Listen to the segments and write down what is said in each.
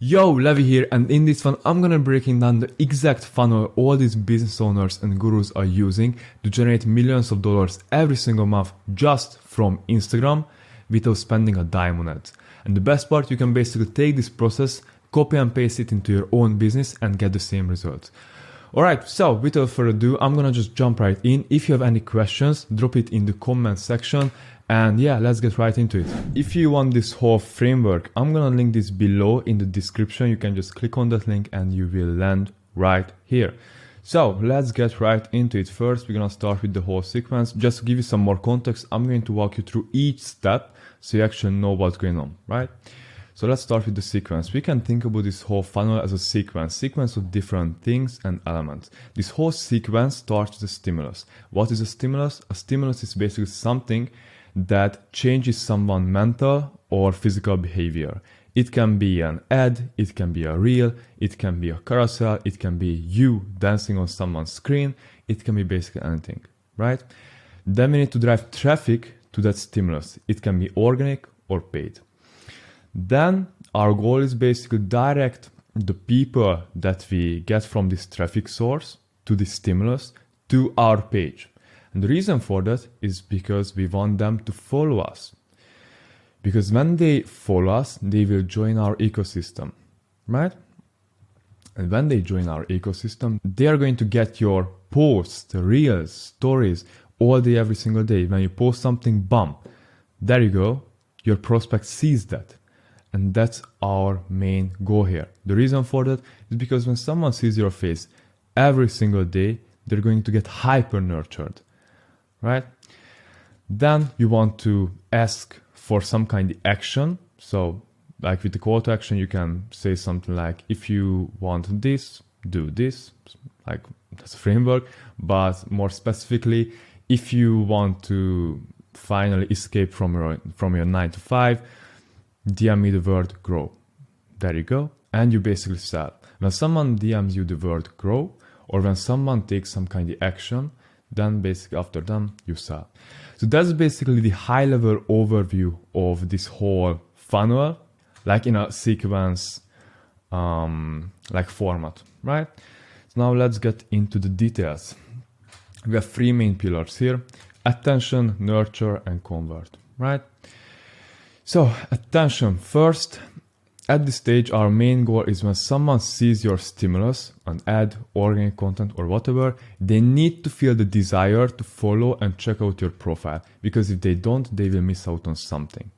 Yo, Levi here, and in this one I'm gonna breaking down the exact funnel all these business owners and gurus are using to generate millions of dollars every single month just from Instagram without spending a dime on it. And the best part, you can basically take this process, copy and paste it into your own business and get the same result. Alright, so without further ado, I'm gonna just jump right in. If you have any questions, drop it in the comment section. And yeah, let's get right into it. If you want this whole framework, I'm gonna link this below in the description. You can just click on that link and you will land right here. So let's get right into it. First, we're gonna start with the whole sequence. Just to give you some more context, I'm going to walk you through each step so you actually know what's going on, right? So let's start with the sequence. We can think about this whole funnel as a sequence of different things and elements. This whole sequence starts with a stimulus. What is a stimulus? A stimulus is basically something that changes someone's mental or physical behavior. It can be an ad, it can be a reel, it can be a carousel, it can be you dancing on someone's screen, it can be basically anything, right? Then we need to drive traffic to that stimulus. It can be organic or paid. Then our goal is basically direct the people that we get from this traffic source to this stimulus to our page. And the reason for that is because we want them to follow us. Because when they follow us, they will join our ecosystem, right? And when they join our ecosystem, they are going to get your posts, reels, stories all day, every single day. When you post something, bam, there you go. Your prospect sees that. And that's our main goal here. The reason for that is because when someone sees your face every single day, they're going to get hyper nurtured. Right? Then you want to ask for some kind of action. So like with the call to action, you can say something like, if you want this, do this. Like that's a framework. But more specifically, if you want to finally escape from your 9 to 5, DM me the word grow. There you go. And you basically sell. When someone DMs you the word grow, or when someone takes some kind of action, then basically after them you sell. So that's basically the high level overview of this whole funnel, like in a sequence like format, right? So now let's get into the details. We have three main pillars here: attention, nurture, and convert, right? So attention first. At this stage, our main goal is when someone sees your stimulus, an ad, organic content, or whatever, they need to feel the desire to follow and check out your profile. Because if they don't, they will miss out on something.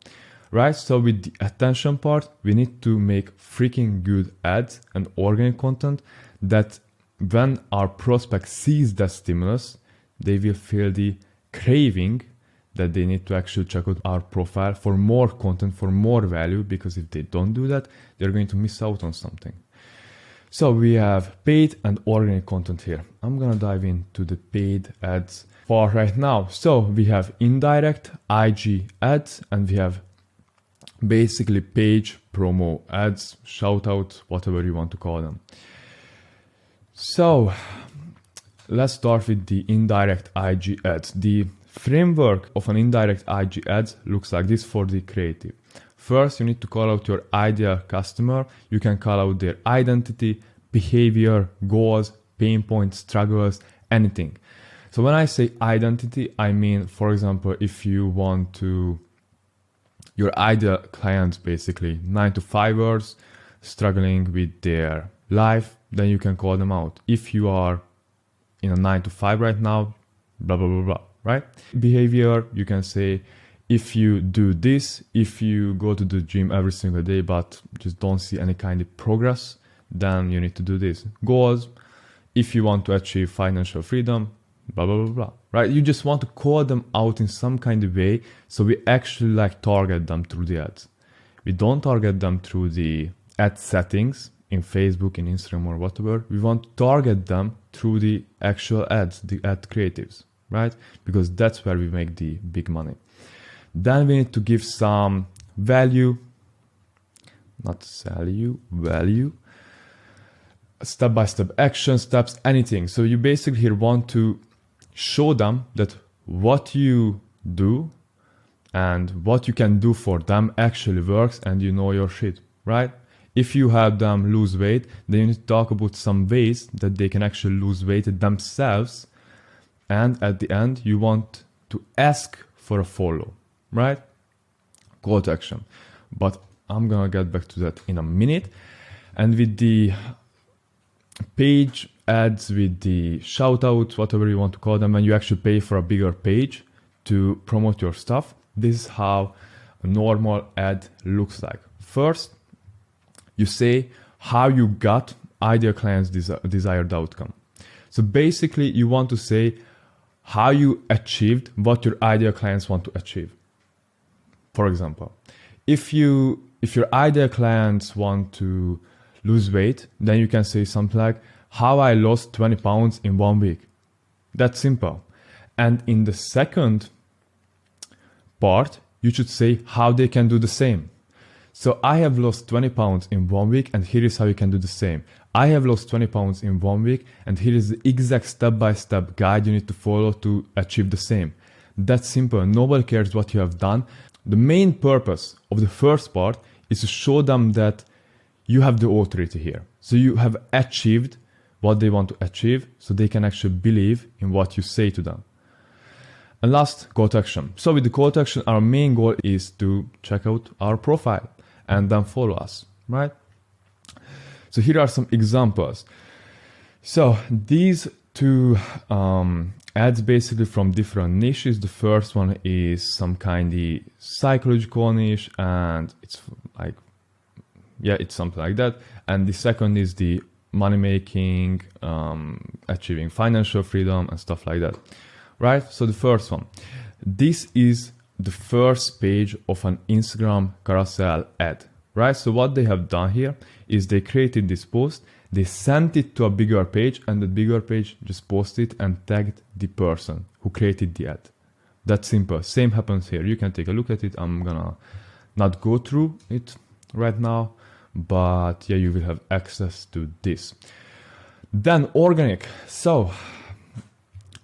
Right? So with the attention part, we need to make freaking good ads and organic content that when our prospect sees that stimulus, they will feel the craving that they need to actually check out our profile for more content, for more value, because if they don't do that, they're going to miss out on something. So we have paid and organic content here. I'm gonna dive into the paid ads part right now. So we have indirect IG ads and we have basically page promo ads, shout out, whatever you want to call them. So let's start with the indirect IG ads. The framework of an indirect IG ads looks like this for the creative. First, you need to call out your ideal customer. You can call out their identity, behavior, goals, pain points, struggles, anything. So when I say identity, I mean, for example, if you want to, your ideal clients, basically 9 to 5ers struggling with their life, then you can call them out. If you are in a 9 to 5 right now, blah, blah, blah, blah. Right? Behavior, you can say, if you do this, if you go to the gym every single day but just don't see any kind of progress, then you need to do this. Goals, if you want to achieve financial freedom, blah, blah, blah, blah. Right? You just want to call them out in some kind of way, so we actually like target them through the ads. We don't target them through the ad settings in Facebook, in Instagram, or whatever. We want to target them through the actual ads, the ad creatives. Right? Because that's where we make the big money. Then we need to give some value, not sell you, value, step-by-step action steps, anything. So you basically here want to show them that what you do and what you can do for them actually works and you know your shit, right? If you help them lose weight, then you need to talk about some ways that they can actually lose weight themselves. And at the end, you want to ask for a follow, right? Call to action. But I'm gonna get back to that in a minute. And with the page ads, with the shout outs, whatever you want to call them, when you actually pay for a bigger page to promote your stuff, this is how a normal ad looks like. First, you say how you got ideal client's desired outcome. So basically, you want to say how you achieved what your ideal clients want to achieve. For example, if your ideal clients want to lose weight, then you can say something like, how I lost 20 pounds in 1 week. That's simple. And in the second part, you should say how they can do the same. So I have lost 20 pounds in 1 week, and here is how you can do the same. I have lost 20 pounds in 1 week, and here is the exact step-by-step guide you need to follow to achieve the same. That's simple. Nobody cares what you have done. The main purpose of the first part is to show them that you have the authority here. So you have achieved what they want to achieve, so they can actually believe in what you say to them. And last, call to action. So with the call to action, our main goal is to check out our profile and then follow us, right? So here are some examples. So these two ads basically from different niches. The first one is some kind of psychological niche, and it's like, yeah, it's something like that. And the second is the money making, achieving financial freedom and stuff like that, right? So the first one, this is the first page of an Instagram carousel ad, right? So what they have done here is they created this post, they sent it to a bigger page, and the bigger page just posted and tagged the person who created the ad. That's simple. Same happens here. You can take a look at it. I'm gonna not go through it right now, but yeah, you will have access to this. Then organic. So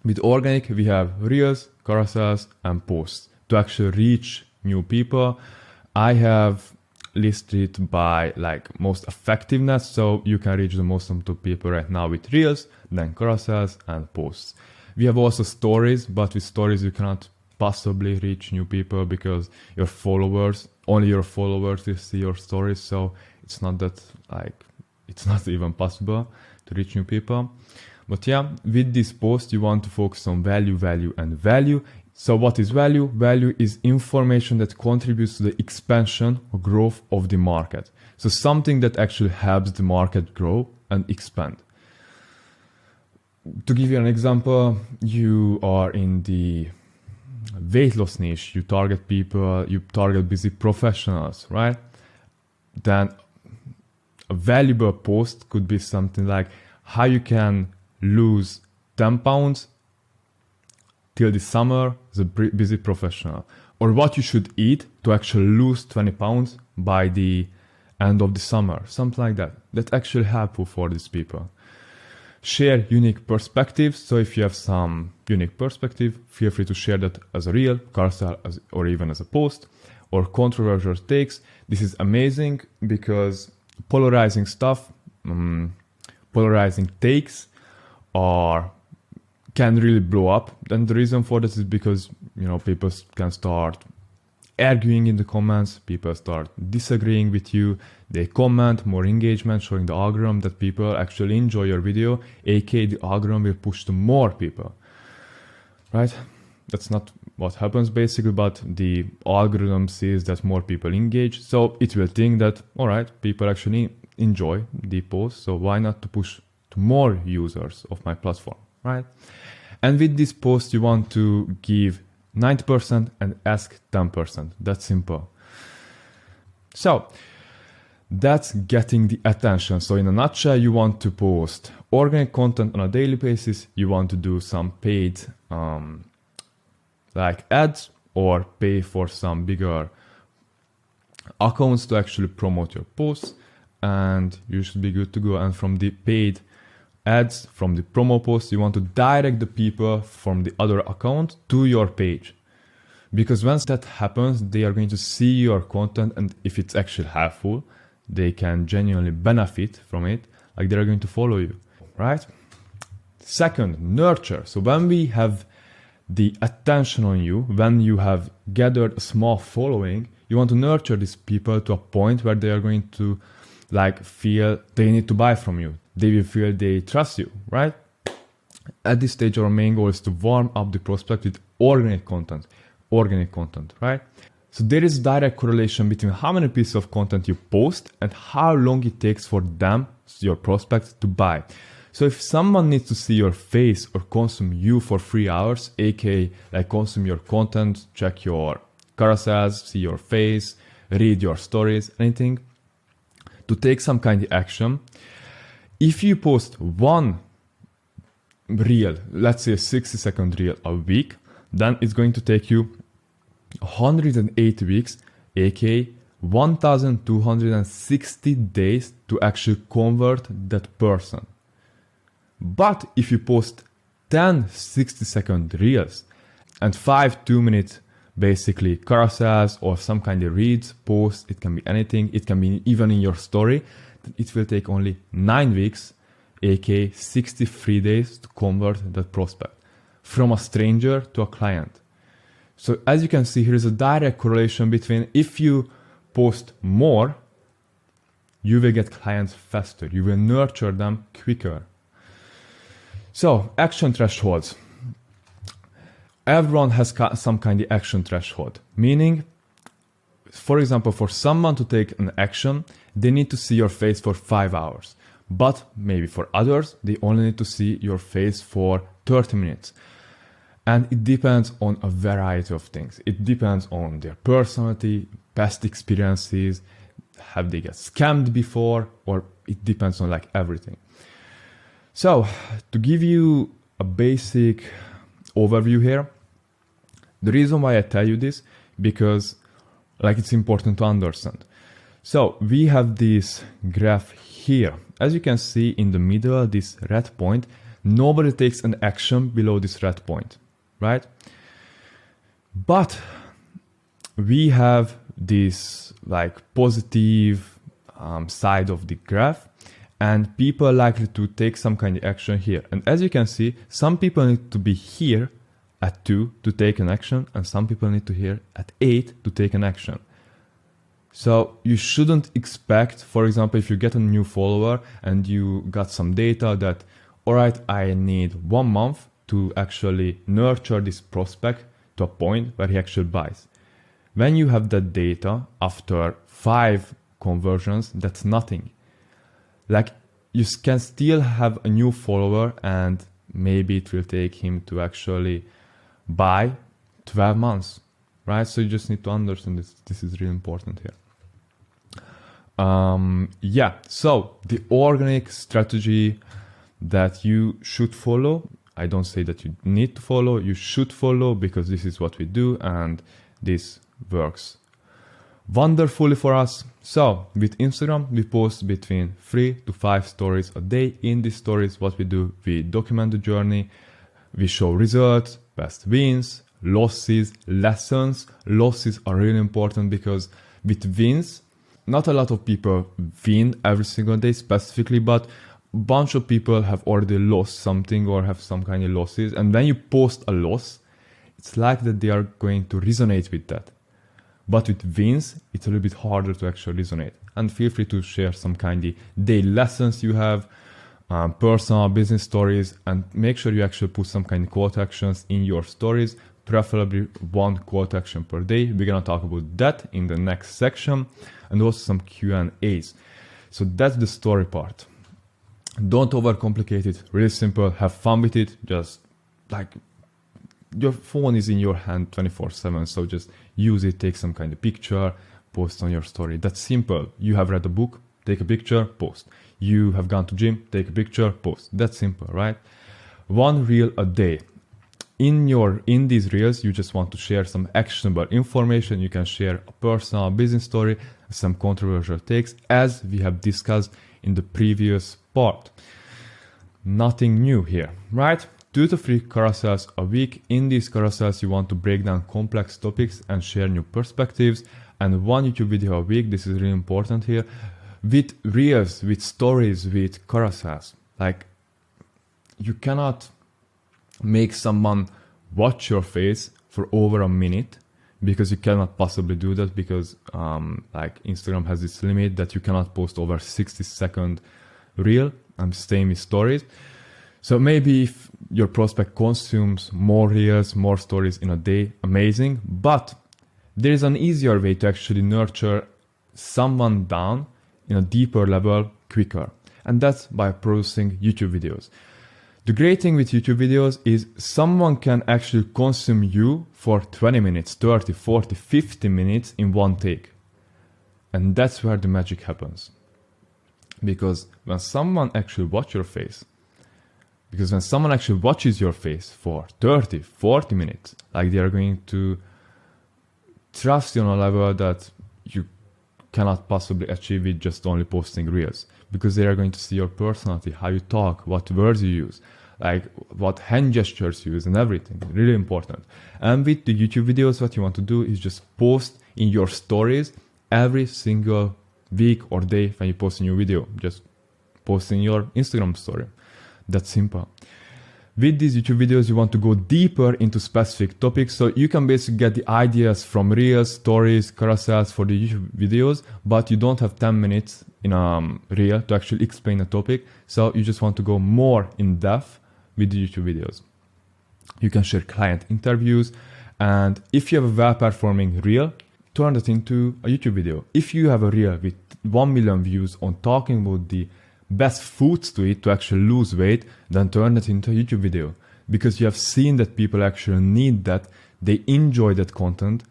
with organic, we have reels, carousels, and posts to actually reach new people. I have listed by like most effectiveness, so you can reach the most amount of people right now with reels, then carousels and posts. We have also stories, but with stories you cannot possibly reach new people because only your followers will see your stories, so it's not that it's not even possible to reach new people. But yeah, with this post you want to focus on value, and value. So what is value? Value is information that contributes to the expansion or growth of the market. So something that actually helps the market grow and expand. To give you an example, you are in the weight loss niche, you target people, you target busy professionals, right? Then a valuable post could be something like how you can lose 10 pounds till the summer as a busy professional, or what you should eat to actually lose 20 pounds by the end of the summer, something like that. That's actually helpful for these people. Share unique perspectives. So if you have some unique perspective, feel free to share that as a reel, carousel, or even as a post, or controversial takes. This is amazing because polarizing stuff, polarizing takes can really blow up. And the reason for this is because, people can start arguing in the comments, people start disagreeing with you, they comment, more engagement, showing the algorithm that people actually enjoy your video, aka the algorithm will push to more people, right? That's not what happens basically, but the algorithm sees that more people engage, so it will think that, all right, people actually enjoy the post, so why not to push to more users of my platform, right? And with this post, you want to give 90% and ask 10%. That's simple. So that's getting the attention. So in a nutshell, you want to post organic content on a daily basis. You want to do some paid like ads, or pay for some bigger accounts to actually promote your posts, and you should be good to go. And from the paid ads, from the promo posts, you want to direct the people from the other account to your page, because once that happens, they are going to see your content, and if it's actually helpful, they can genuinely benefit from it, like they're going to follow you, right? Second, nurture. So when we have the attention on you, when you have gathered a small following, you want to nurture these people to a point where they are going to like feel they need to buy from you. They will feel they trust you, right? At this stage, our main goal is to warm up the prospect with organic content, right? So there is direct correlation between how many pieces of content you post and how long it takes for them, your prospects, to buy. So if someone needs to see your face or consume you for 3 hours, aka like consume your content, check your carousels, see your face, read your stories, anything, to take some kind of action, if you post one reel, let's say a 60-second reel a week, then it's going to take you 108 weeks, aka 1260 days to actually convert that person. But if you post 10 60-second reels and 5 2-minute basically carousels or some kind of reads, posts, it can be anything, it can be even in your story, it will take only 9 weeks, aka 63 days to convert that prospect from a stranger to a client. So as you can see, here is a direct correlation between if you post more, you will get clients faster, you will nurture them quicker. So action thresholds. Everyone has some kind of action threshold, meaning, for example, for someone to take an action, they need to see your face for 5 hours. But maybe for others, they only need to see your face for 30 minutes. And it depends on a variety of things. It depends on their personality, past experiences, have they get scammed before, or it depends on like everything. So to give you a basic overview here, the reason why I tell you this, because like it's important to understand. So we have this graph here. As you can see in the middle, this red point, nobody takes an action below this red point, right? But we have this like positive side of the graph, and people are likely to take some kind of action here. And as you can see, some people need to be here at 2 to take an action, and some people need to here at 8 to take an action. So you shouldn't expect, for example, if you get a new follower and you got some data that, all right, I need 1 month to actually nurture this prospect to a point where he actually buys. When you have that data after 5 conversions, that's nothing. Like you can still have a new follower and maybe it will take him to actually buy 12 months, right? So you just need to understand this. This is really important here. Yeah, so the organic strategy that you should follow, I don't say that you need to follow, you should follow, because this is what we do and this works wonderfully for us. So with Instagram, we post between 3 to 5 stories a day. In these stories, what we do, we document the journey, we show results, best wins, losses, lessons. Losses are really important because with wins, not a lot of people win every single day specifically, but a bunch of people have already lost something or have some kind of losses. And when you post a loss, it's like that they are going to resonate with that. But with wins, it's a little bit harder to actually resonate. And feel free to share some kind of daily lessons you have, personal business stories, and make sure you actually put some kind of call to actions in your stories, preferably 1 call to action per day. We're gonna talk about that in the next section, and also some Q&As. So that's the story part. Don't overcomplicate it, really simple, have fun with it. Just like your phone is in your hand 24/7, so just use it, take some kind of picture, post on your story. That's simple. You have read a book, take a picture, post. You have gone to gym, take a picture, post. That's simple, right? 1 reel a day. In these reels, you just want to share some actionable information. You can share a personal business story, some controversial takes, as we have discussed in the previous part. Nothing new here, right? 2 to 3 carousels a week. In these carousels, you want to break down complex topics and share new perspectives. And 1 YouTube video a week. This is really important here. With reels, with stories, with carousels, like you cannot make someone watch your face for over a minute, because you cannot possibly do that, because like Instagram has this limit that you cannot post over 60-second reel. I'm staying with stories. So maybe if your prospect consumes more reels, more stories in a day, amazing. But there is an easier way to actually nurture someone down in a deeper level quicker. And that's by producing YouTube videos. The great thing with YouTube videos is someone can actually consume you for 20 minutes, 30, 40, 50 minutes in one take. And that's where the magic happens. Because when someone actually watches your face for 30, 40 minutes, like they are going to trust you on a level that you cannot possibly achieve with just only posting reels, because they are going to see your personality, how you talk, what words you use, like what hand gestures you use, and everything. Really important. And with the YouTube videos, what you want to do is just post in your stories every single week or day. When you post a new video, just post in your Instagram story. That's simple. With these YouTube videos, you want to go deeper into specific topics. So you can basically get the ideas from reels, stories, carousels for the YouTube videos, but you don't have 10 minutes in a reel to actually explain a topic. So you just want to go more in depth with the YouTube videos. You can share client interviews. And if you have a well-performing reel, turn that into a YouTube video. If you have a reel with 1 million views on talking about the best foods to eat to actually lose weight, then turn it into a YouTube video, because you have seen that people actually need that, they enjoy that content.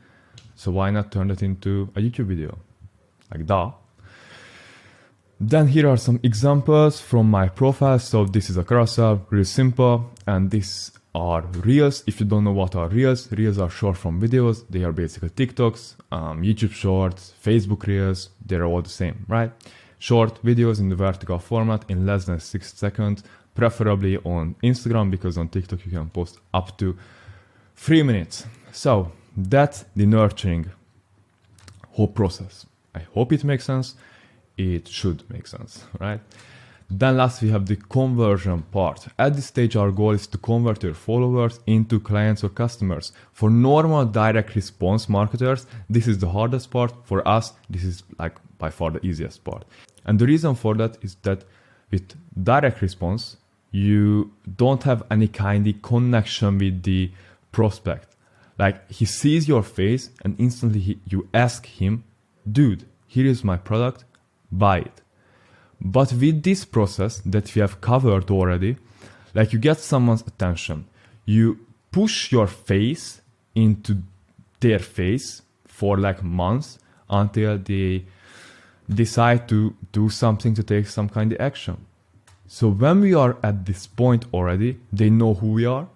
So why not turn it into a YouTube video? Like that. Then here are some examples from my profile. So this is a carousel, really simple, and these are reels. If you don't know what are reels are short form videos. They are basically TikToks, YouTube shorts, Facebook reels. They're all the same, right? Short videos in the vertical format in less than 6 seconds, preferably on Instagram, because on TikTok you can post up to 3 minutes. So that's the nurturing whole process. I hope it makes sense. It should make sense, right? Then last we have the conversion part. At this stage our goal is to convert your followers into clients or customers. For normal direct response marketers, this is the hardest part. For us, this is like by far the easiest part. And the reason for that is that with direct response, you don't have any kind of connection with the prospect. Like he sees your face and instantly you ask him, dude, here is my product, buy it. But with this process that we have covered already, like you get someone's attention, you push your face into their face for like months until they decide to do something, to take some kind of action. So when we are at this point already, they know who we are,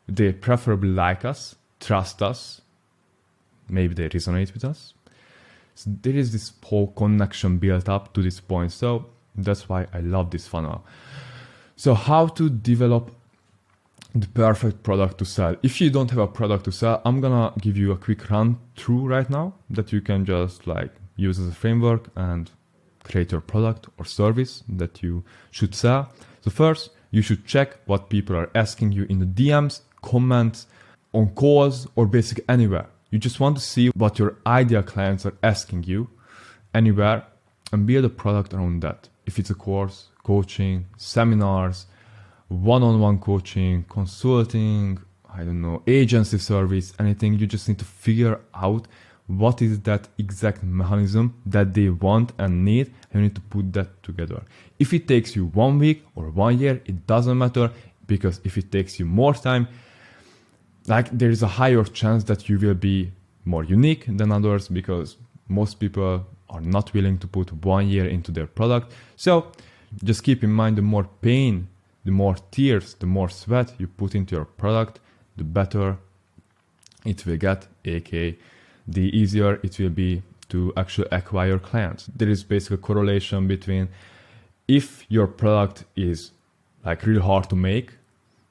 they preferably like us, trust us, maybe they resonate with us. So there is this whole connection built up to this point. So that's why I love this funnel. So how to develop the perfect product to sell? If you don't have a product to sell, I'm gonna give you a quick run through right now that you can just like use as a framework and create your product or service that you should sell. So first, you should check what people are asking you in the DMs, comments, on calls, or basically anywhere. You just want to see what your ideal clients are asking you anywhere and build a product around that. If it's a course, coaching, seminars, one-on-one coaching, consulting, I don't know, agency service, anything, you just need to figure out what is that exact mechanism that they want and need, and you need to put that together. If it takes you 1 week or 1 year, it doesn't matter, because if it takes you more time, like there is a higher chance that you will be more unique than others, because most people are not willing to put 1 year into their product. So just keep in mind, the more pain, the more tears, the more sweat you put into your product, the better it will get, aka the easier it will be to actually acquire clients. There is basically a correlation between if your product is like really hard to make,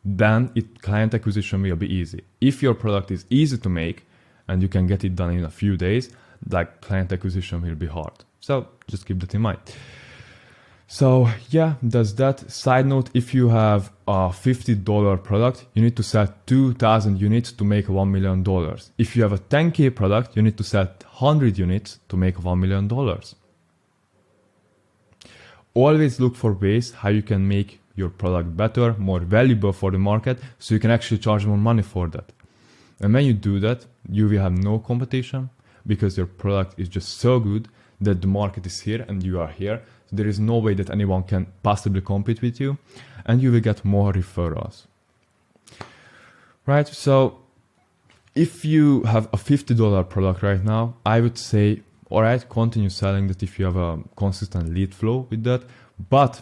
then client acquisition will be easy. If your product is easy to make and you can get it done in a few days, like client acquisition will be hard. So Just keep that in mind. So yeah, that's that. Side note, if you have a $50 product, you need to sell 2,000 units to make $1 million. If you have a 10K product, you need to sell 100 units to make $1 million. Always look for ways how you can make your product better, more valuable for the market, so you can actually charge more money for that. And when you do that, you will have no competition because your product is just so good that the market is here and you are here. So there is no way that anyone can possibly compete with you, and you will get more referrals. Right? So if you have a $50 product right now, I would say, all right, continue selling that if you have a consistent lead flow with that. But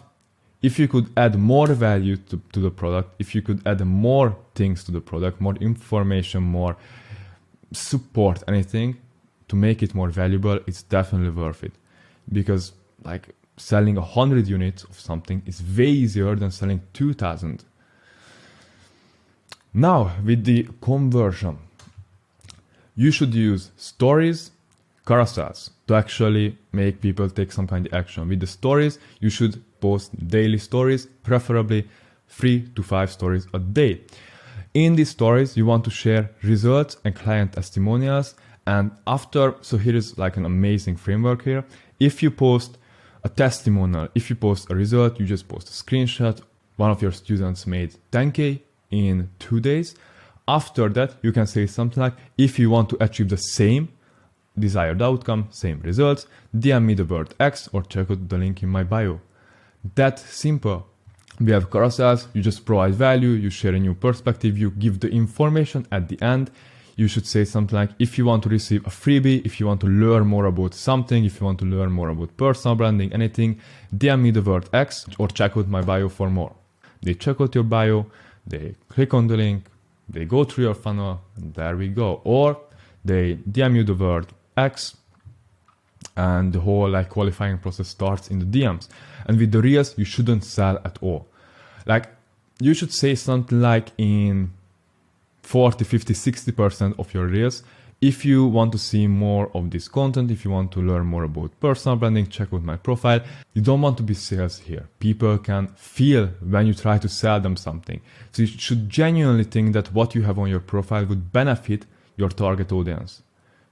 if you could add more value to the product, if you could add more things to the product, more information, more support, anything to make it more valuable, it's definitely worth it. Because like selling 100 units of something is way easier than selling 2,000. Now, with the conversion, you should use stories, carousels to actually make people take some kind of action. With the stories, you should post daily stories, preferably 3 to 5 stories a day. In these stories, you want to share results and client testimonials. And after, so here is like an amazing framework here. If you post a testimonial, if you post a result, you just post a screenshot. One of your students made 10K in 2 days. After that, you can say something like, if you want to achieve the same desired outcome, same results, DM me the word X or check out the link in my bio. That simple. We have carousels, you just provide value, you share a new perspective, you give the information at the end. You should say something like, if you want to receive a freebie, if you want to learn more about something, if you want to learn more about personal branding, anything, DM me the word X or check out my bio for more. They check out your bio, they click on the link, they go through your funnel, and there we go. Or they DM you the word X, and the whole like qualifying process starts in the DMs. And with the reels, you shouldn't sell at all. Like you should say something like in 40, 50, 60% of your reels. If you want to see more of this content, if you want to learn more about personal branding, check out my profile. You don't want to be sales here. People can feel when you try to sell them something. So you should genuinely think that what you have on your profile would benefit your target audience.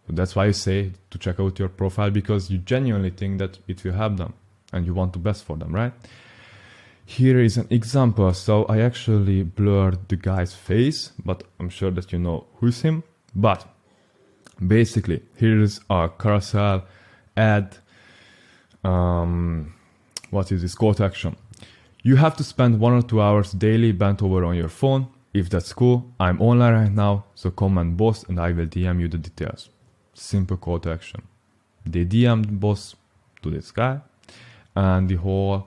So that's why you say to check out your profile, because you genuinely think that it will help them and you want the best for them, right? Here is an example. So I actually blurred the guy's face, but I'm sure that you know who's him. But basically, here is a carousel ad. What is this? Call to action. You have to spend 1 or 2 hours daily bent over on your phone. If that's cool, I'm online right now, so comment boss and I will DM you the details. Simple call to action. They DM'd boss to this guy and the whole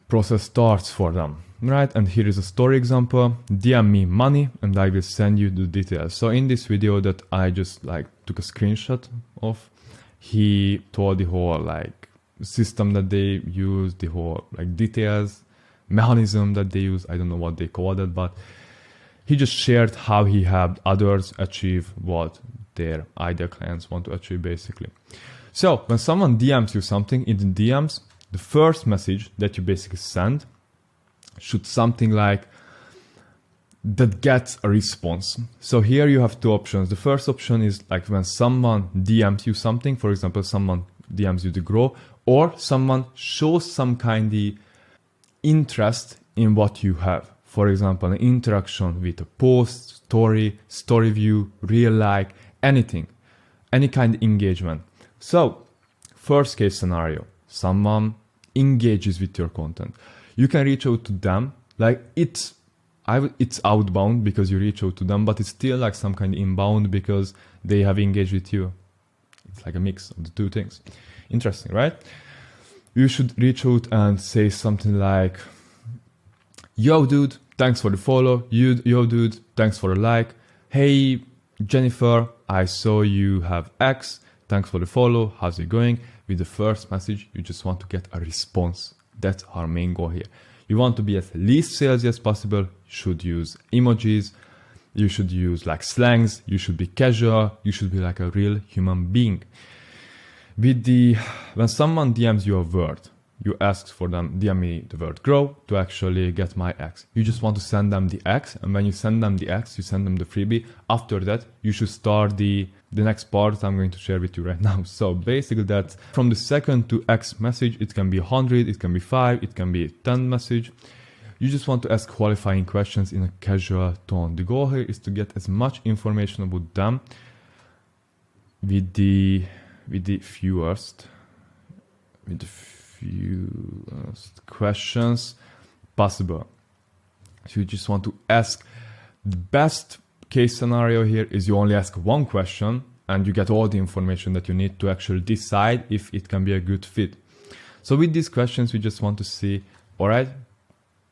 process starts for them, right? And here is a story example. DM me money and I will send you the details. So in this video that I just like took a screenshot of, he told the whole like system that they use, the whole like details, mechanism that they use. I don't know what they called it, but he just shared how he helped others achieve what their ideal clients want to achieve basically. So when someone DMs you something in the DMs, the first message that you basically send should something like that gets a response. So here you have 2 options. The first option is like when someone DMs you something, for example, someone DMs you to grow, or someone shows some kind of interest in what you have. For example, an interaction with a post, story view, real like, anything, any kind of engagement. So first case scenario, someone engages with your content. You can reach out to them. Like it's outbound because you reach out to them, but it's still like some kind of inbound because they have engaged with you. It's like a mix of the 2 things. Interesting, right? You should reach out and say something like, yo dude, thanks for the follow. Yo dude, thanks for the like. Hey Jennifer, I saw you have X. Thanks for the follow. How's it going? With the first message, you just want to get a response. That's our main goal here. You want to be as least salesy as possible. You should use emojis. You should use like slangs. You should be casual. You should be like a real human being. When someone DMs you a word, you ask for them, DM me the word grow to actually get my X. You just want to send them the X, and when you send them the X, you send them the freebie. After that, you should start the next part I'm going to share with you right now. So basically that's from the second to X message, it can be 100, it can be 5, it can be 10 message. You just want to ask qualifying questions in a casual tone. The goal here is to get as much information about them with the fewest questions possible. So you just want to ask. The best case scenario here is you only ask one question and you get all the information that you need to actually decide if it can be a good fit. So with these questions, we just want to see, all right,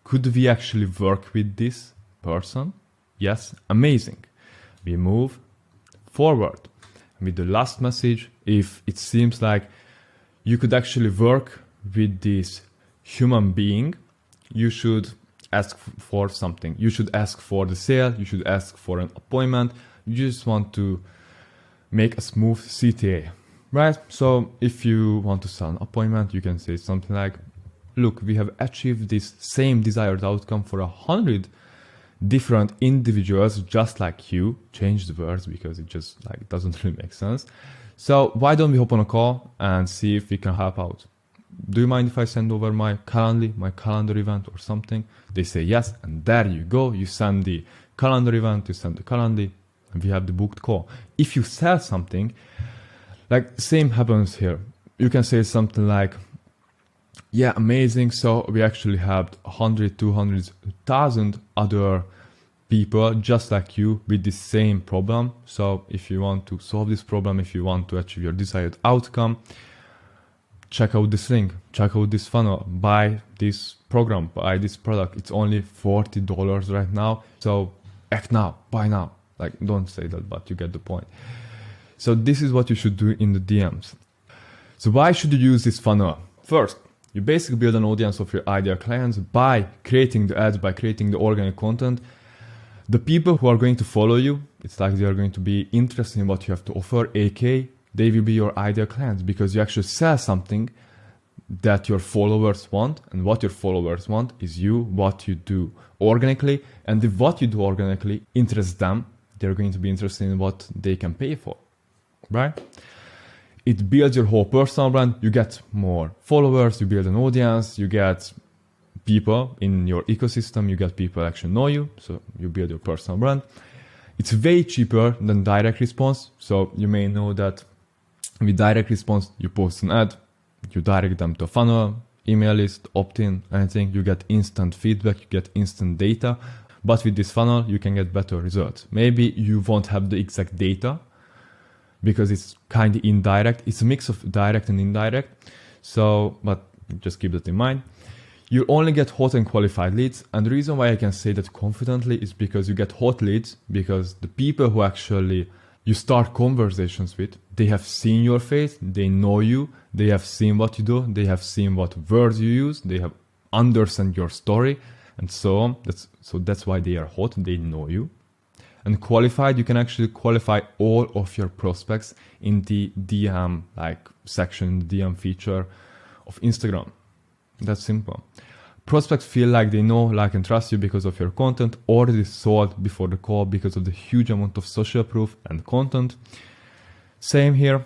could we actually work with this person? Yes, amazing. We move forward. With the last message, if it seems like you could actually work with this human being, you should ask for something. You should ask for the sale. You should ask for an appointment. You just want to make a smooth CTA, right? So if you want to sell an appointment, you can say something like, look, we have achieved this same desired outcome for 100 different individuals just like you. Change the words because it just like doesn't really make sense. So why don't we hop on a call and see if we can help out? Do you mind if I send over my Calendly, my calendar event or something? They say yes, and there you go. You send the calendar event, you send the Calendly, and we have the booked call. If you sell something, like same happens here. You can say something like, yeah, amazing. So we actually have 100, 200, 1,000 other people just like you with the same problem. So if you want to solve this problem, if you want to achieve your desired outcome, check out this link, check out this funnel, buy this program, buy this product. It's only $40 right now. So act now, buy now. Like, don't say that, but you get the point. So this is what you should do in the DMs. So why should you use this funnel? First, you basically build an audience of your ideal clients by creating the ads, by creating the organic content. The people who are going to follow you, it's like they are going to be interested in what you have to offer, aka they will be your ideal clients because you actually sell something that your followers want, and what your followers want is you, what you do organically, and if what you do organically interests them, they're going to be interested in what they can pay for, right? It builds your whole personal brand. You get more followers, you build an audience, you get people in your ecosystem, you get people actually know you, so you build your personal brand. It's way cheaper than direct response. So you may know that with direct response, you post an ad, you direct them to a funnel, email list, opt-in, anything, you get instant feedback, you get instant data. But with this funnel, you can get better results. Maybe you won't have the exact data because it's kind of indirect. It's a mix of direct and indirect. So, but just keep that in mind. You only get hot and qualified leads. And the reason why I can say that confidently is because you get hot leads because the people who actually you start conversations with, they have seen your face, they know you, they have seen what you do, they have seen what words you use, they have understand your story, and so on. That's why they are hot, they know you. And qualified, you can actually qualify all of your prospects in the DM section, the DM feature of Instagram. That's simple. Prospects feel like they know, like, and trust you because of your content already sold before the call because of the huge amount of social proof and content. Same here.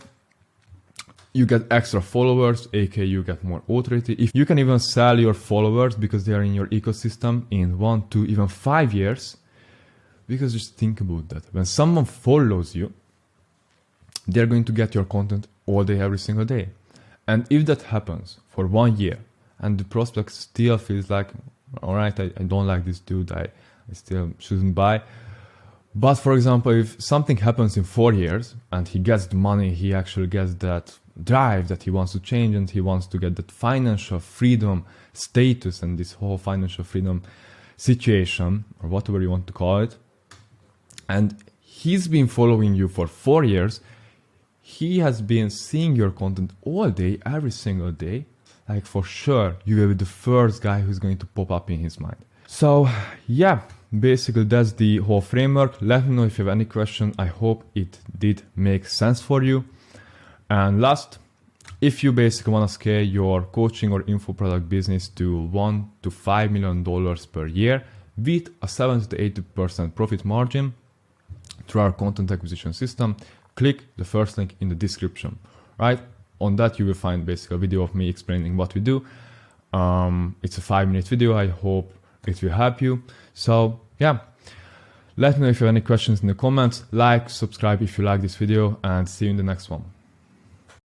You get extra followers, aka you get more authority. If you can even sell your followers because they are in your ecosystem in 1, 2, even 5 years, because just think about that. When someone follows you, they're going to get your content all day, every single day. And if that happens for 1 year, and the prospect still feels like, all right, I don't like this dude, I still shouldn't buy. But for example, if something happens in 4 years and he gets the money, he actually gets that drive that he wants to change and he wants to get that financial freedom status and this whole financial freedom situation, or whatever you want to call it, and he's been following you for 4 years, he has been seeing your content all day, every single day, like for sure, you will be the first guy who's going to pop up in his mind. So yeah, basically that's the whole framework. Let me know if you have any question. I hope it did make sense for you. And last, If you basically want to scale your coaching or info product business to $1 to $5 million per year with a 70 to 80% profit margin through our content acquisition system, click the first link in the description, right? On that, you will find basically a video of me explaining what we do. It's a 5-minute video. I hope it will help you. So yeah, let me know if you have any questions in the comments. Like, subscribe if you like this video, and see you in the next one.